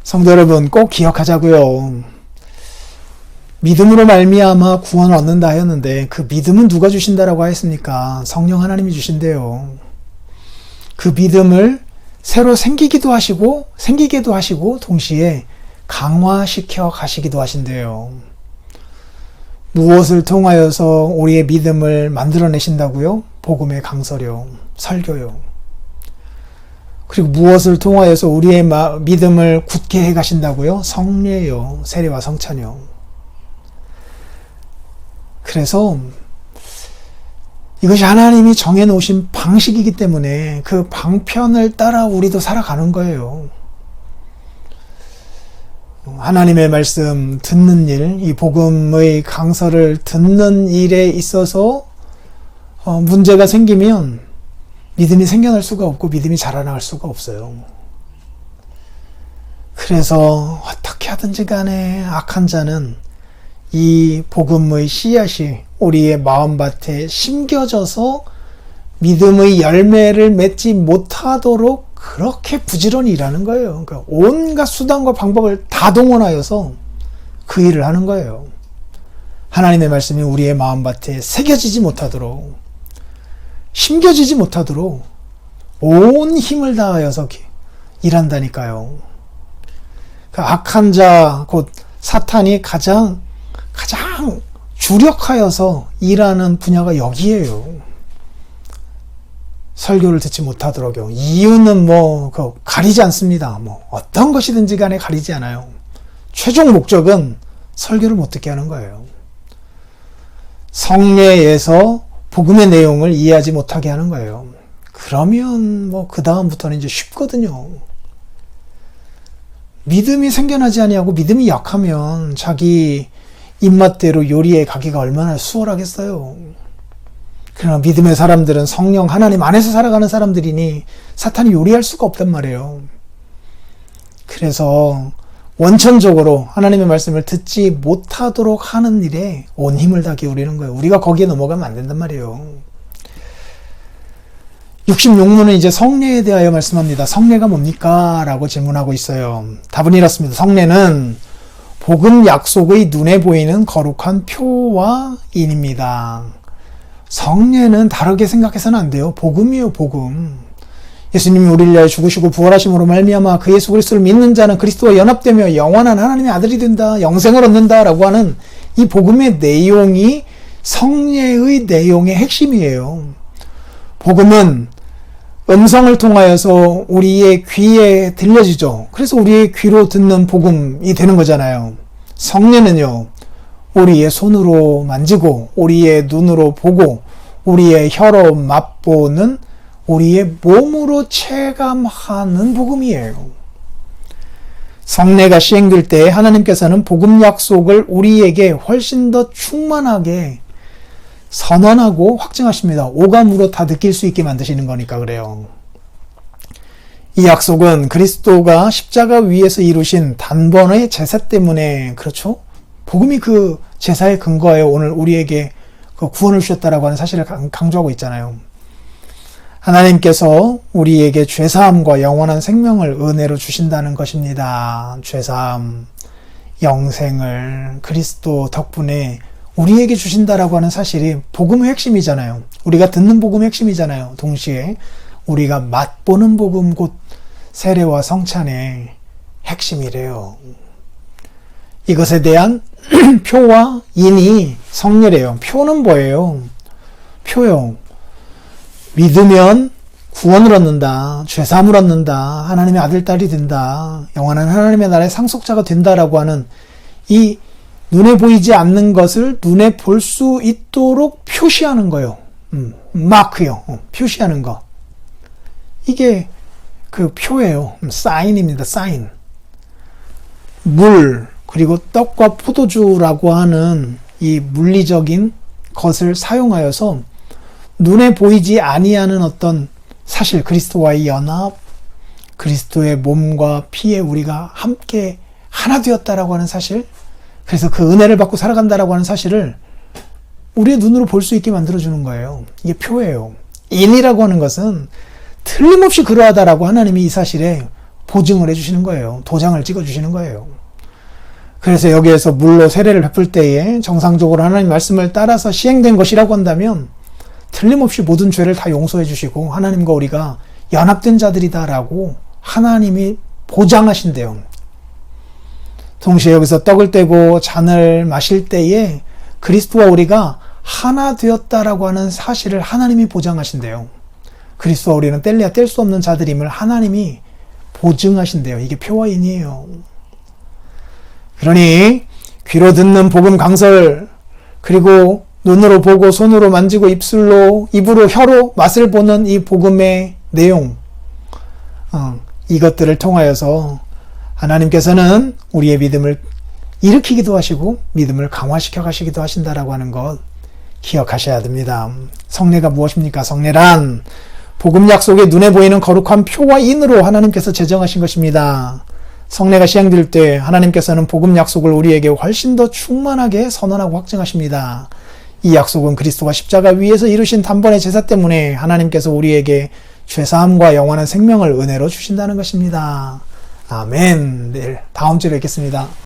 성도 여러분, 꼭 기억하자고요. 믿음으로 말미암아 구원을 얻는다 하였는데 그 믿음은 누가 주신다라고 하였습니까? 성령 하나님이 주신대요. 그 믿음을 새로 생기게 하시고 동시에 강화시켜 가시기도 하신대요. 무엇을 통하여서 우리의 믿음을 만들어내신다고요? 복음의 강서요, 설교요. 그리고 무엇을 통하여서 우리의 믿음을 굳게 해 가신다고요? 성례요, 세례와 성찬요. 그래서 이것이 하나님이 정해놓으신 방식이기 때문에 그 방편을 따라 우리도 살아가는 거예요. 하나님의 말씀 듣는 일, 이 복음의 강서를 듣는 일에 있어서 문제가 생기면 믿음이 생겨날 수가 없고 믿음이 자라나갈 수가 없어요. 그래서 어떻게 하든지 간에 악한 자는 이 복음의 씨앗이 우리의 마음밭에 심겨져서 믿음의 열매를 맺지 못하도록 그렇게 부지런히 일하는 거예요. 그러니까 온갖 수단과 방법을 다 동원하여서 그 일을 하는 거예요. 하나님의 말씀이 우리의 마음밭에 새겨지지 못하도록, 심겨지지 못하도록 온 힘을 다하여서 일한다니까요. 그러니까 악한 자, 곧 사탄이 가장 주력하여서 일하는 분야가 여기에요. 설교를 듣지 못하도록요. 이유는 가리지 않습니다. 어떤 것이든지 간에 가리지 않아요. 최종 목적은 설교를 못 듣게 하는 거예요. 성례에서 복음의 내용을 이해하지 못하게 하는 거예요. 그러면 그 다음부터는 이제 쉽거든요. 믿음이 생겨나지 아니하고 믿음이 약하면 자기 입맛대로 요리해 가기가 얼마나 수월하겠어요. 그러나 믿음의 사람들은 성령 하나님 안에서 살아가는 사람들이니 사탄이 요리할 수가 없단 말이에요. 그래서 원천적으로 하나님의 말씀을 듣지 못하도록 하는 일에 온 힘을 다 기울이는 거예요. 우리가 거기에 넘어가면 안 된단 말이에요. 66문은 이제 성례에 대하여 말씀합니다. 성례가 뭡니까? 라고 질문하고 있어요. 답은 이렇습니다. 성례는 복음 약속의 눈에 보이는 거룩한 표와 인입니다. 성례는 다르게 생각해서는 안 돼요. 복음이에요, 복음. 예수님이 우리를 위하여 죽으시고 부활하심으로 말미암아 그 예수 그리스도를 믿는 자는 그리스도와 연합되며 영원한 하나님의 아들이 된다, 영생을 얻는다라고 하는 이 복음의 내용이 성례의 내용의 핵심이에요. 복음은 음성을 통하여서 우리의 귀에 들려지죠. 그래서 우리의 귀로 듣는 복음이 되는 거잖아요. 성례는요, 우리의 손으로 만지고 우리의 눈으로 보고 우리의 혀로 맛보는 우리의 몸으로 체감하는 복음이에요. 성례가 시행될 때 하나님께서는 복음 약속을 우리에게 훨씬 더 충만하게 선언하고 확증하십니다. 오감으로 다 느낄 수 있게 만드시는 거니까 그래요. 이 약속은 그리스도가 십자가 위에서 이루신 단번의 제사 때문에, 그렇죠? 복음이 그 제사의 근거예요. 오늘 우리에게 그 구원을 주셨다라고 하는 사실을 강조하고 있잖아요. 하나님께서 우리에게 죄사함과 영원한 생명을 은혜로 주신다는 것입니다. 죄사함, 영생을 그리스도 덕분에 우리에게 주신다라고 하는 사실이 복음의 핵심이잖아요. 우리가 듣는 복음의 핵심이잖아요. 동시에 우리가 맛보는 복음, 곧 세례와 성찬의 핵심이래요. 이것에 대한 표와 인이 성례래요. 표는 뭐예요? 표요. 믿으면 구원을 얻는다, 죄사함을 얻는다, 하나님의 아들, 딸이 된다, 영원한 하나님의 나라의 상속자가 된다라고 하는 이 눈에 보이지 않는 것을 눈에 볼 수 있도록 표시하는 거예요. 마크요. 표시하는 거. 이게 그 표예요. 사인입니다. 사인. 물, 그리고 떡과 포도주라고 하는 이 물리적인 것을 사용하여서 눈에 보이지 아니하는 어떤 사실, 그리스도와의 연합, 그리스도의 몸과 피에 우리가 함께 하나 되었다라고 하는 사실, 그래서 그 은혜를 받고 살아간다라고 하는 사실을 우리의 눈으로 볼 수 있게 만들어주는 거예요. 이게 표예요. 인이라고 하는 것은 틀림없이 그러하다라고 하나님이 이 사실에 보증을 해주시는 거예요. 도장을 찍어주시는 거예요. 그래서 여기에서 물로 세례를 베풀 때에 정상적으로 하나님 말씀을 따라서 시행된 것이라고 한다면 틀림없이 모든 죄를 다 용서해 주시고 하나님과 우리가 연합된 자들이다라고 하나님이 보장하신대요. 동시에 여기서 떡을 떼고 잔을 마실 때에 그리스도와 우리가 하나 되었다라고 하는 사실을 하나님이 보장하신대요. 그리스도와 우리는 뗄래야 뗄 수 없는 자들임을 하나님이 보증하신대요. 이게 표와 인이에요. 그러니 귀로 듣는 복음 강설, 그리고 눈으로 보고 손으로 만지고 입으로 혀로 맛을 보는 이 복음의 내용, 이것들을 통하여서 하나님께서는 우리의 믿음을 일으키기도 하시고 믿음을 강화시켜 가시기도 하신다라고 하는 것 기억하셔야 됩니다. 성례가 무엇입니까? 성례란 복음 약속의 눈에 보이는 거룩한 표와 인으로 하나님께서 제정하신 것입니다. 성례가 시행될 때 하나님께서는 복음 약속을 우리에게 훨씬 더 충만하게 선언하고 확증하십니다. 이 약속은 그리스도가 십자가 위에서 이루신 단번의 제사 때문에 하나님께서 우리에게 죄사함과 영원한 생명을 은혜로 주신다는 것입니다. 아멘. 내일 다음 주에 뵙겠습니다.